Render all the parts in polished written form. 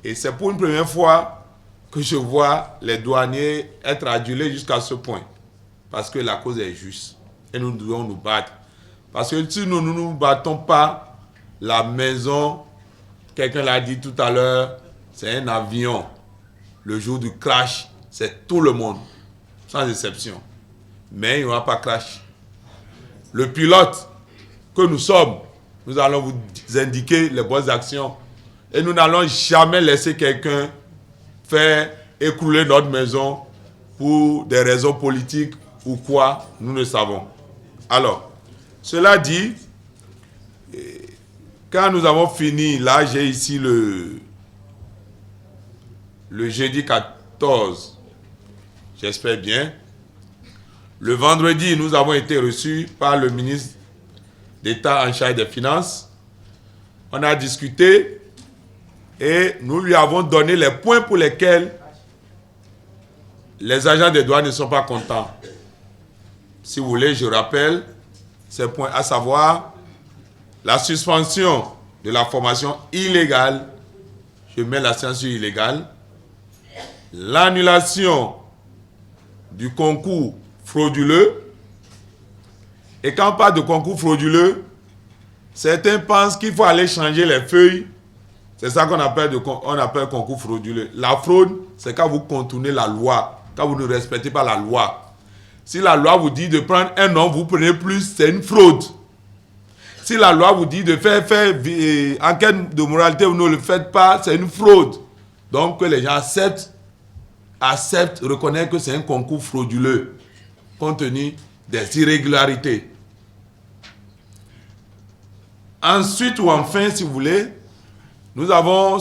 Et c'est pour une première fois que je vois les douaniers être adulés jusqu'à ce point. Parce que la cause est juste. Et nous devons nous battre. Parce que si nous ne nous battons pas, la maison, quelqu'un l'a dit tout à l'heure, c'est un avion. Le jour du crash, c'est tout le monde, sans exception. Mais il n'y aura pas crash. Le pilote que nous sommes, nous allons vous indiquer les bonnes actions. Et nous n'allons jamais laisser quelqu'un faire écrouler notre maison pour des raisons politiques ou quoi, nous ne savons. Alors, cela dit, quand nous avons fini, là j'ai ici le jeudi 14, j'espère bien. Le vendredi, nous avons été reçus par le ministre d'État en charge des Finances. On a discuté et nous lui avons donné les points pour lesquels les agents des douanes ne sont pas contents. Si vous voulez, je rappelle ces points, à savoir la suspension de la formation illégale, je mets l'accent sur illégale, l'annulation du concours frauduleux. Et quand on parle de concours frauduleux, certains pensent qu'il faut aller changer les feuilles. C'est ça qu'on appelle, concours frauduleux. La fraude, c'est quand vous contournez la loi, quand vous ne respectez pas la loi. Si la loi vous dit de prendre un nom, vous prenez plus, c'est une fraude. Si la loi vous dit de faire enquête de moralité, vous ne le faites pas, c'est une fraude. Donc que les gens acceptent, reconnaissent que c'est un concours frauduleux, compte tenu des irrégularités. Ensuite ou enfin, si vous voulez, nous avons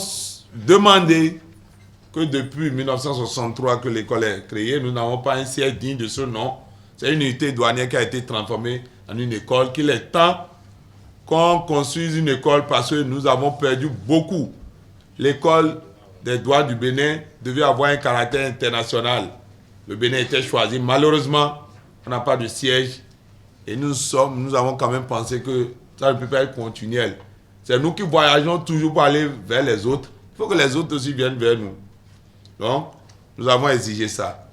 demandé que depuis 1963 que l'école est créée, nous n'avons pas un siège digne de ce nom. C'est une unité douanière qui a été transformée en une école, qu'il est temps qu'on construise une école parce que nous avons perdu beaucoup. L'école des douanes du Bénin devait avoir un caractère international. Le Bénin était choisi. Malheureusement, on n'a pas de siège et nous avons quand même pensé que ça ne peut pas être continuel. C'est nous qui voyageons toujours pour aller vers les autres. Il faut que les autres aussi viennent vers nous. Donc, nous avons exigé ça.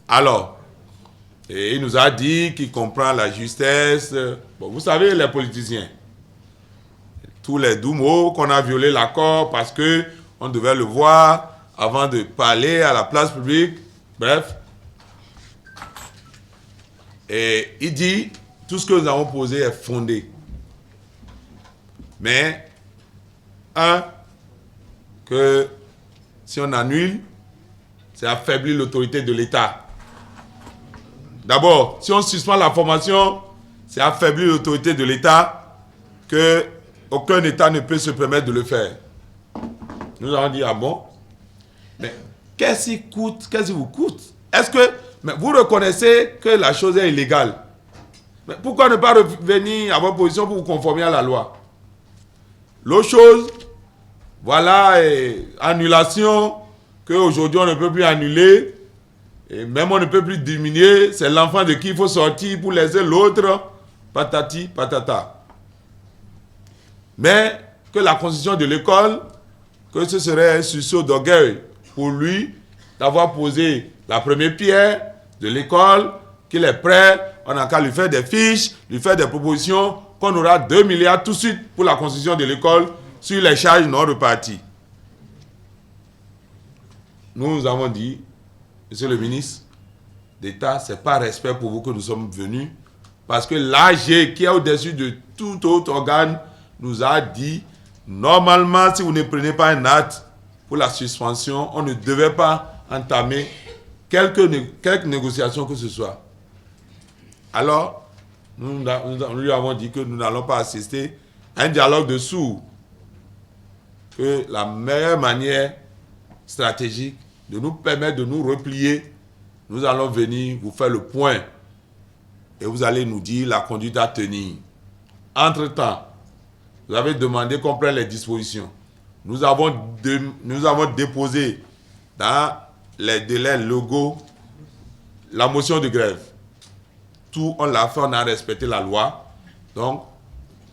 Alors, et il nous a dit qu'il comprend la justesse. Bon, vous savez, les politiciens, tous les doux mots qu'on a violé l'accord parce qu'on devait le voir avant de parler à la place publique. Bref. Et il dit, tout ce que nous avons posé est fondé. Mais, que si on annule, c'est affaiblir l'autorité de l'État. D'abord, si on suspend la formation, c'est affaiblir l'autorité de l'État, que aucun État ne peut se permettre de le faire. Nous avons dit, ah bon? Mais qu'est-ce qui vous coûte? Est-ce que vous reconnaissez que la chose est illégale? Mais pourquoi ne pas revenir à votre position pour vous conformer à la loi? L'autre chose, voilà, annulation, qu'aujourd'hui on ne peut plus annuler, et même on ne peut plus diminuer, c'est l'enfant de qui il faut sortir pour laisser l'autre, patati, patata. Mais que la constitution de l'école, que ce serait un sursaut d'orgueil pour lui d'avoir posé la première pierre de l'école, qu'il est prêt, on n'a qu'à lui faire des fiches, lui faire des propositions, qu'on aura 2 milliards tout de suite pour la constitution de l'école sur les charges non reparties. Nous avons dit, Monsieur le ministre d'État, ce n'est pas respect pour vous que nous sommes venus, parce que l'AG, qui est au-dessus de tout autre organe, nous a dit, normalement, si vous ne prenez pas un acte pour la suspension, on ne devait pas entamer quelques négociations que ce soit. Alors, nous lui avons dit que nous n'allons pas assister à un dialogue de sourds, que la meilleure manière stratégique de nous permettre de nous replier, nous allons venir vous faire le point et vous allez nous dire la conduite à tenir. Entre-temps, vous avez demandé qu'on prenne les dispositions. Nous avons déposé dans les délais légaux la motion de grève. Tout, on l'a fait, on a respecté la loi. Donc,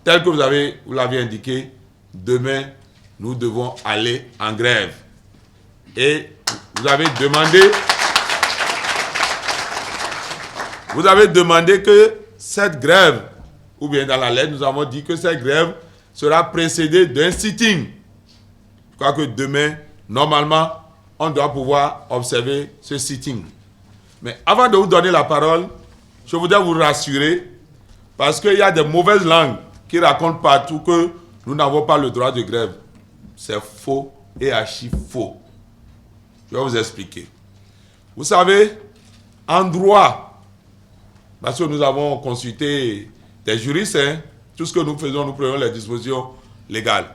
tel que vous l'avez indiqué, demain, nous devons aller en grève. Et vous avez demandé que cette grève, ou bien dans la lettre, nous avons dit que cette grève sera précédée d'un sitting. Je crois que demain, normalement, on doit pouvoir observer ce sitting. Mais avant de vous donner la parole, je voudrais vous rassurer, parce qu'il y a des mauvaises langues qui racontent partout que nous n'avons pas le droit de grève. C'est faux et archi faux. Je vais vous expliquer. Vous savez, en droit, parce que nous avons consulté des juristes, tout ce que nous faisons, nous prenons les dispositions légales.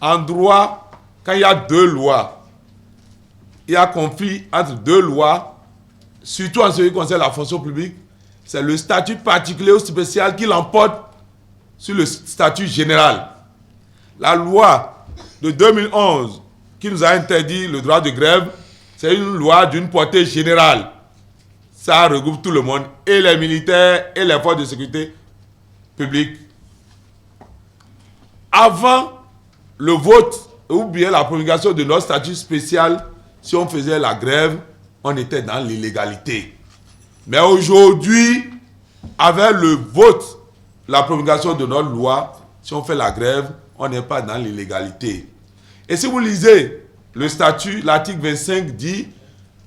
En droit, quand il y a deux lois, il y a conflit entre deux lois, surtout en ce qui concerne la fonction publique, c'est le statut particulier ou spécial qui l'emporte sur le statut général. La loi de 2011 qui nous a interdit le droit de grève, c'est une loi d'une portée générale. Ça regroupe tout le monde, et les militaires, et les forces de sécurité publique. Avant le vote, ou bien la promulgation de notre statut spécial, si on faisait la grève, on était dans l'illégalité. Mais aujourd'hui, avec le vote, la promulgation de notre loi, si on fait la grève, on n'est pas dans l'illégalité. Et si vous lisez le statut, l'article 25 dit,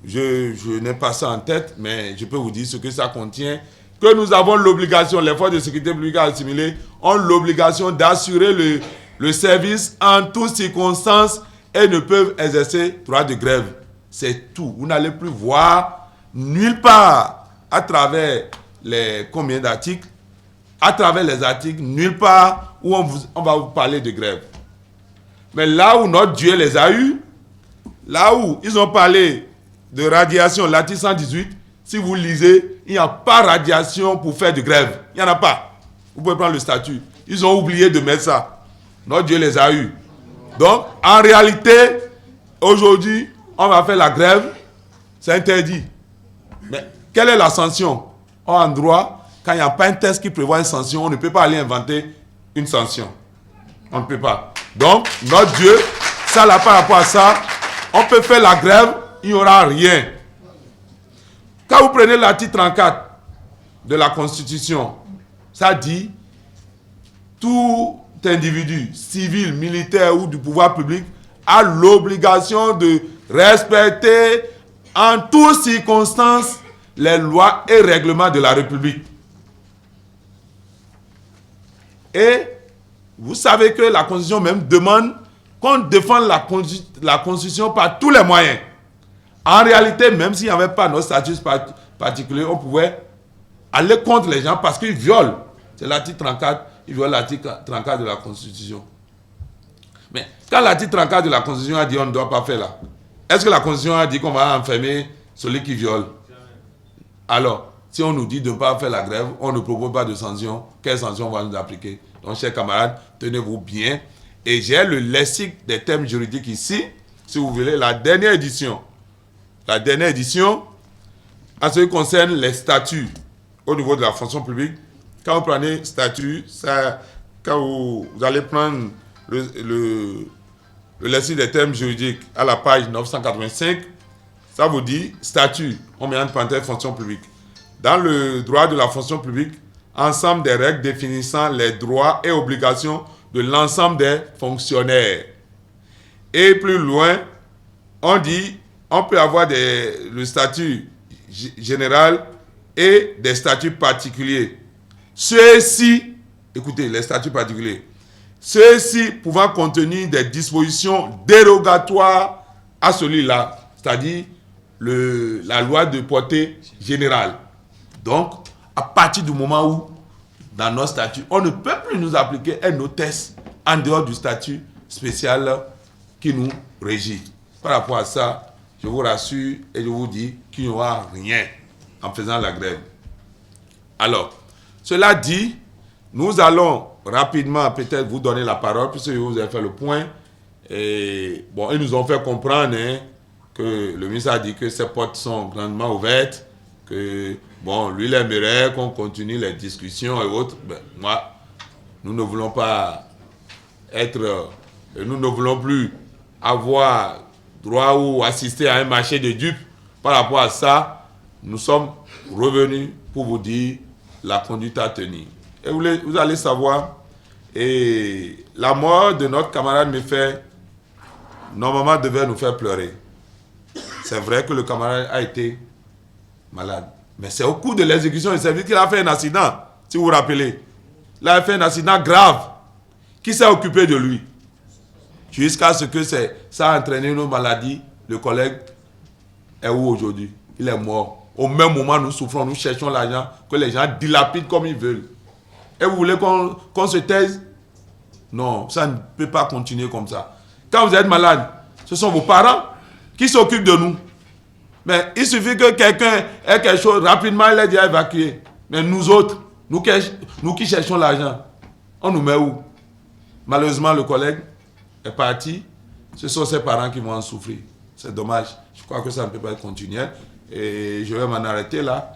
je n'ai pas ça en tête, mais je peux vous dire ce que ça contient, que nous avons l'obligation, les forces de sécurité publique assimilées ont l'obligation d'assurer le service en toutes circonstances et ne peuvent exercer droit de grève. C'est tout. Vous n'allez plus voir nulle part à travers les combien d'articles, à travers les articles, nulle part où on va vous parler de grève. Mais là où notre Dieu les a eus, là où ils ont parlé de radiation, l'article 118, si vous lisez, il n'y a pas radiation pour faire de grève. Il n'y en a pas. Vous pouvez prendre le statut. Ils ont oublié de mettre ça. Notre Dieu les a eus. Donc, en réalité, aujourd'hui, on va faire la grève. C'est interdit. Mais quelle est la sanction? En droit, quand il n'y a pas un texte qui prévoit une sanction, on ne peut pas aller inventer une sanction. On ne peut pas. Donc, notre Dieu, ça n'a pas rapport à ça. On peut faire la grève, il n'y aura rien. Quand vous prenez l'article 34 de la Constitution, ça dit tout individu, civil, militaire ou du pouvoir public, a l'obligation de respecter en toutes circonstances les lois et règlements de la République. Et vous savez que la Constitution même demande qu'on défende la Constitution par tous les moyens. En réalité, même s'il n'y avait pas notre statut particulier, on pouvait aller contre les gens parce qu'ils violent. C'est l'article 34, ils violent l'article 34 de la Constitution. Mais quand l'article 34 de la Constitution a dit on ne doit pas faire là, est-ce que la Constitution a dit qu'on va enfermer celui qui viole? Alors, si on nous dit de ne pas faire la grève, on ne propose pas de sanctions, quelles sanctions on va nous appliquer? Donc, chers camarades, tenez-vous bien. Et j'ai le lexique des termes juridiques ici, si vous voulez, la dernière édition. La dernière édition, en ce qui concerne les statuts au niveau de la fonction publique, quand vous prenez statut, ça, quand vous allez prendre le lexique des termes juridiques à la page 985, ça vous dit statut, on met entre parenthèses fonction publique. Dans le droit de la fonction publique, ensemble des règles définissant les droits et obligations de l'ensemble des fonctionnaires. Et plus loin, on dit, on peut avoir le statut général et des statuts particuliers. Ceux-ci, écoutez, les statuts particuliers, ceux-ci pouvant contenir des dispositions dérogatoires à celui-là, c'est-à-dire la loi de portée générale. Donc, à partir du moment où, dans nos statuts, on ne peut plus nous appliquer un autre texte en dehors du statut spécial qui nous régit. Par rapport à ça, je vous rassure et je vous dis qu'il n'y aura rien en faisant la grève. Alors, cela dit, nous allons rapidement peut-être vous donner la parole, puisque vous avez fait le point. Et bon, ils nous ont fait comprendre que le ministre a dit que ces portes sont grandement ouvertes, que bon, lui, il aimerait qu'on continue les discussions et autres. Ben, moi, nous ne voulons pas être Et nous ne voulons plus avoir droit ou assister à un marché de dupes. Par rapport à ça, nous sommes revenus pour vous dire la conduite à tenir. Et vous allez savoir, et la mort de notre camarade Méfait, normalement, devait nous faire pleurer. C'est vrai que le camarade a été malade. Mais c'est au cours de l'exécution du service qu'il a fait un accident, si vous vous rappelez. Il a fait un accident grave. Qui s'est occupé de lui? Jusqu'à ce que ça a entraîné une maladie. Le collègue est où aujourd'hui? Il est mort. Au même moment, nous souffrons, nous cherchons l'argent que les gens dilapident comme ils veulent. Et vous voulez qu'on se taise? Non, ça ne peut pas continuer comme ça. Quand vous êtes malade, ce sont vos parents qui s'occupent de nous. Mais il suffit que quelqu'un ait quelque chose, rapidement il est déjà évacué. Mais nous autres, nous qui cherchons l'argent, on nous met où? Malheureusement, le collègue est parti. Ce sont ses parents qui vont en souffrir. C'est dommage. Je crois que ça ne peut pas être continuel. Et je vais m'en arrêter là.